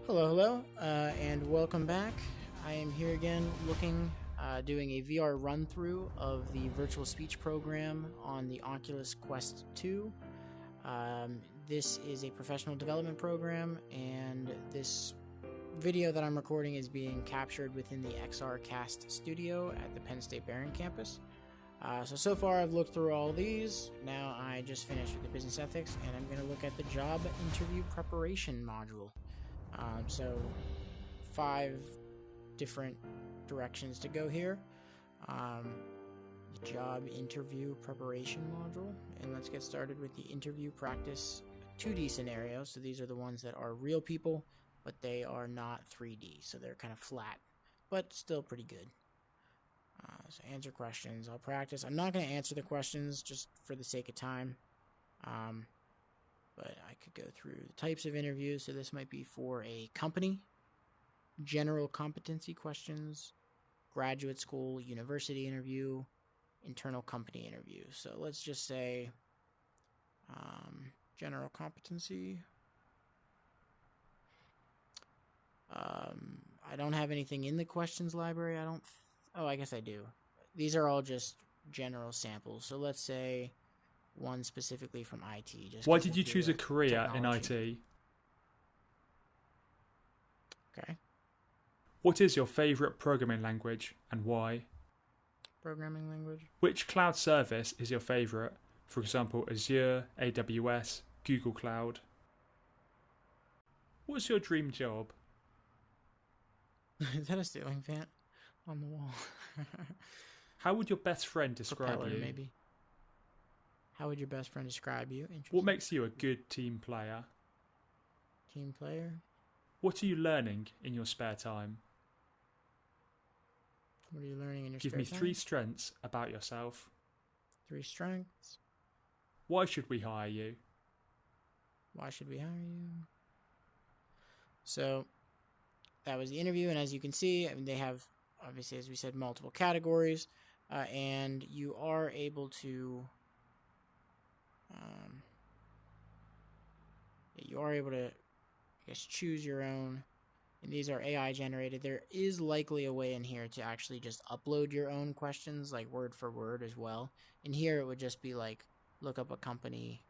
Hello, and welcome back. I am here again doing a VR run-through of the VirtualSpeech program on the Oculus Quest 2. This is a professional development program, and this video that I'm recording is being captured within the XRcast Studio at the Penn State Behrend campus. So far I've looked through all these. Now I just finished with the business ethics, and I'm going to look at the job interview preparation module. So 5 different directions to go here. The job interview preparation module, and let's get started with the interview practice 2D scenarios. So these are the ones that are real people, but they are not 3D, so they're kind of flat, but still pretty good. So answer questions. I'll practice. I'm not going to answer the questions just for the sake of time. But I could go through the types of interviews. So this might be for a company, general competency questions, graduate school, university interview, internal company interview. So let's just say general competency. I don't have anything in the questions library. I guess I do. These are all just general samples. So let's say one specifically from IT. Why did you choose a career in IT? Okay. What is your favourite programming language and why? Programming language. Which cloud service is your favourite? For example, Azure, AWS, Google Cloud. What's your dream job? Is that a ceiling fan on the wall? How would your best friend describe Propeller, you? Maybe. How would your best friend describe you? What makes you a good team player? Team player? What are you learning in your spare time? What are you learning in your spare time? Give me 3 strengths about yourself. 3 strengths. Why should we hire you? Why should we hire you? So that was the interview, and as you can see, they have, obviously, as we said, multiple categories, and you are able to choose your own, and these are AI generated. There is likely a way in here to actually just upload your own questions, like word for word as well. In here, it would just be like, look up a company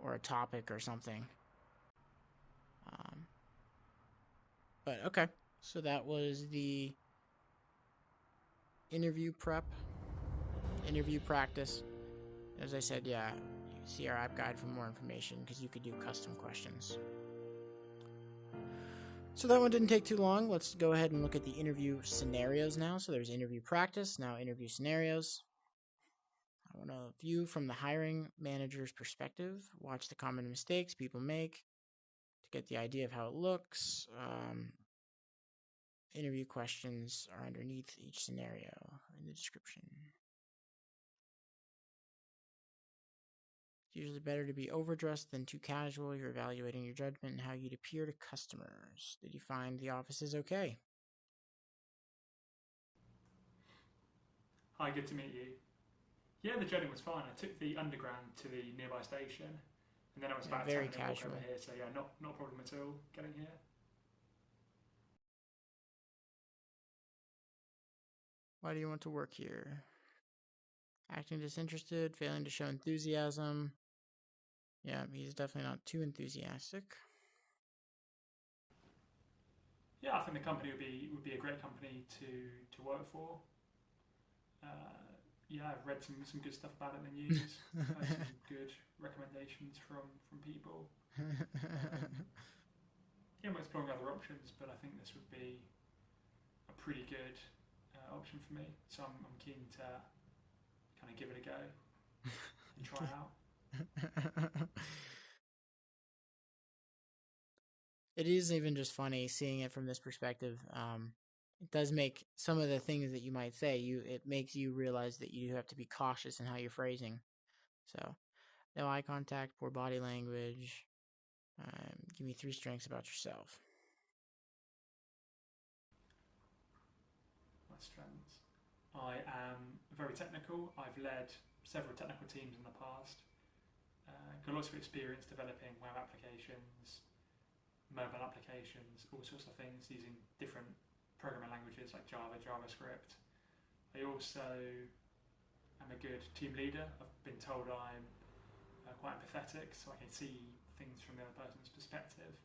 or a topic or something. But okay, so that was the interview practice. As I said, yeah, you see our app guide for more information because you could do custom questions. So that one didn't take too long. Let's go ahead and look at the interview scenarios now. So there's interview practice, now interview scenarios. I want to view from the hiring manager's perspective, watch the common mistakes people make to get the idea of how it looks. Interview questions are underneath each scenario in the description. It's usually better to be overdressed than too casual. You're evaluating your judgment and how you'd appear to customers. Did you find the office is okay? Hi, good to meet you. Yeah, the journey was fine. I took the underground to the nearby station, and then I was about 10 minutes walk over here, so yeah, not a problem at all getting here. Why do you want to work here? Acting disinterested, failing to show enthusiasm. Yeah, he's definitely not too enthusiastic. Yeah, I think the company would be a great company to work for. Yeah, I've read some good stuff about it in the news. I've had some good recommendations from people. Yeah, I'm exploring other options, but I think this would be a pretty good option for me. So I'm keen to kind of give it a go and try out. It is even just funny seeing it from this perspective. It does make some of the things that you might say, it makes you realize that you have to be cautious in how you're phrasing. So, no eye contact, poor body language. Give me 3 strengths about yourself. My strengths. I am very technical. I've led several technical teams in the past. Got lots of experience developing web applications, mobile applications, all sorts of things using different programming languages like Java, JavaScript. I also am a good team leader. I've been told I'm quite empathetic, so I can see things from the other person's perspective,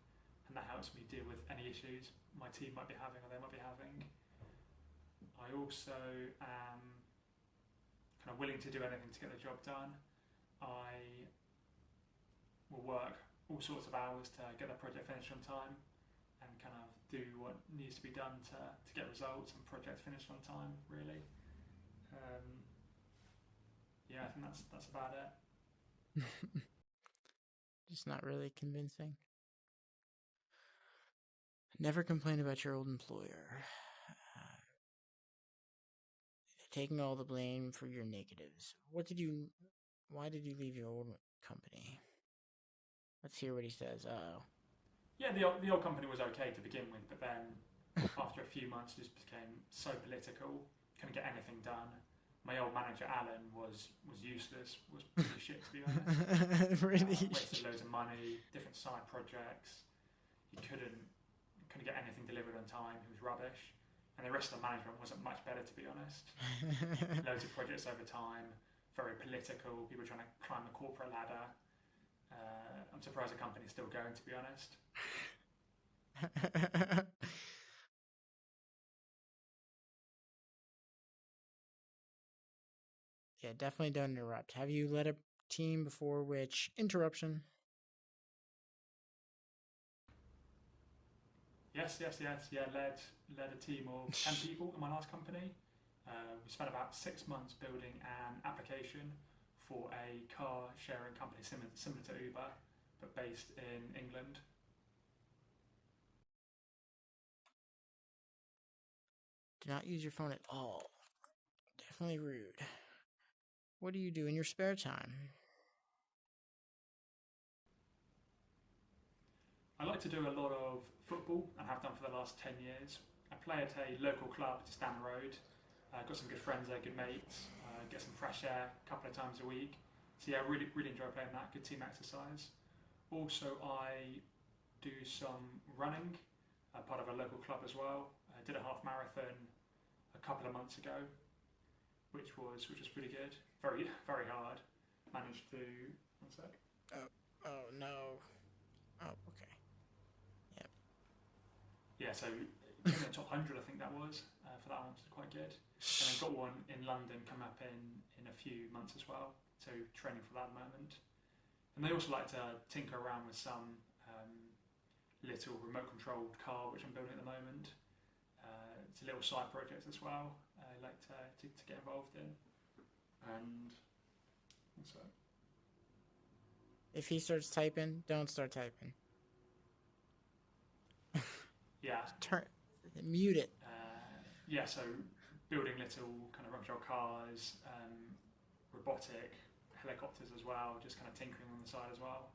and that helps me deal with any issues my team might be having or they might be having. I also am kind of willing to do anything to get the job done. I will work all sorts of hours to get the project finished on time and kind of do what needs to be done to get results and projects finished on time, really. Yeah, I think that's about it. Just not really convincing. Never complain about your old employer. Taking all the blame for your negatives. Why did you leave your old company? Let's hear what he says. Yeah, the old company was okay to begin with, but then after a few months it just became so political, couldn't get anything done. My old manager Alan was useless, was pretty shit to be honest. Wasted loads of money, different side projects. He couldn't get anything delivered on time. He was rubbish. And the rest of the management wasn't much better, to be honest. Loads of projects over time, very political, people trying to climb the corporate ladder. I'm surprised the company's still going, to be honest. Yeah, definitely don't interrupt. Have you led a team before which interruption? Yes. Yeah, led a team of 10 people in my last company. We spent about 6 months building an application for a car sharing company similar to Uber, but based in England. Do not use your phone at all. Definitely rude. What do you do in your spare time? I like to do a lot of football and have done for the last 10 years. I play at a local club just down the road. I've got some good friends there, good mates. Get some fresh air a couple of times a week. So yeah, I really enjoy playing that. Good team exercise. Also, I do some running, part of a local club as well. I did a half marathon a couple of months ago, which was pretty good. Very hard. Managed to. One sec. Oh no. Oh, okay. Yep. Yeah, so in the top 100, I think that was for that one, which is quite good. And I've got one in London coming up in a few months as well. So training for that at the moment. And they also like to tinker around with some little remote controlled car which I'm building at the moment. It's a little side project as well. I like to get involved in. And also, if he starts typing, don't start typing. Yeah. Mute it. Yeah, so building little kind of control cars, robotic helicopters as well, just kind of tinkering on the side as well.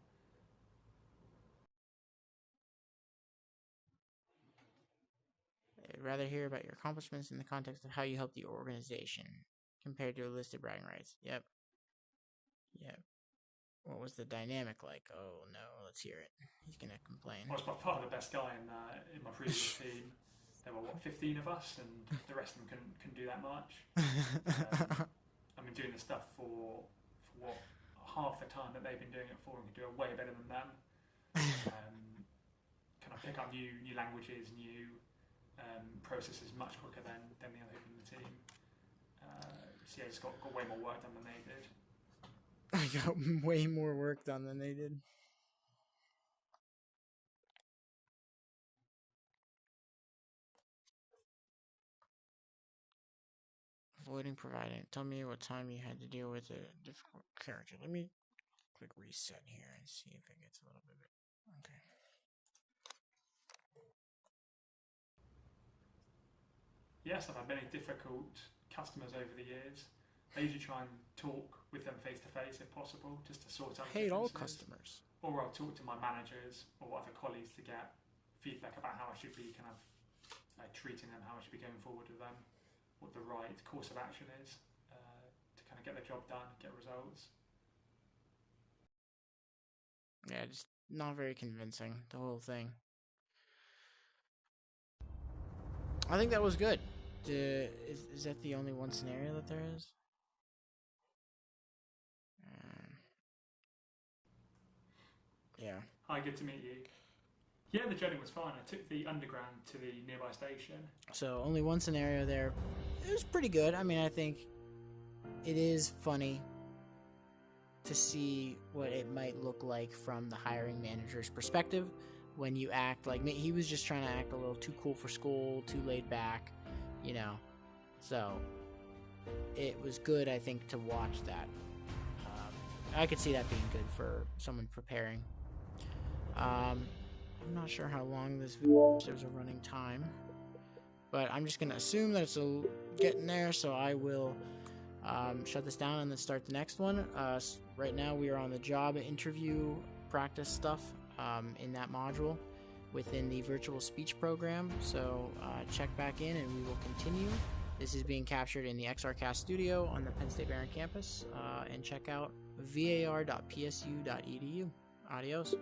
I'd rather hear about your accomplishments in the context of how you help the organization compared to a list of bragging rights. Yep. What was the dynamic like? Oh no, let's hear it. He's gonna complain. I was by far the best guy in my previous team. There were 15 of us, and the rest of them couldn't do that much. I've been doing this stuff for what, half the time that they've been doing it for, and can do it way better than them. Kind of pick up new languages, new processes much quicker than the other people in the team. So yeah, just got way more work done than they did. I got way more work done than they did. Avoiding providing. Tell me what time you had to deal with a difficult character. Let me click reset here and see if it gets a little bit. Okay. Yes, I've had many difficult customers over the years. I usually try and talk with them face to face if possible, just to sort out. I hate all customers. Or I'll talk to my managers or other colleagues to get feedback about how I should be kind of treating them, how I should be going forward with them, what the right course of action is to kind of get the job done, get results. Yeah, just not very convincing, the whole thing. I think that was good. Is that the only one scenario that there is? Yeah. Hi, good to meet you. Yeah, the journey was fine. I took the underground to the nearby station. So only one scenario there. It was pretty good. I mean, I think it is funny to see what it might look like from the hiring manager's perspective when you act like he was just trying to act a little too cool for school, too laid back, you know. So it was good, I think, to watch that. I could see that being good for someone preparing. I'm not sure how long this video is. There's a running time, but I'm just gonna assume that it's getting there, so I will shut this down and then start the next one. Right now we are on the job interview practice stuff in that module within the VirtualSpeech program, so check back in and we will continue. This is being captured in the XRcast Studio on the Penn State Behrend campus, and check out var.psu.edu. Adios.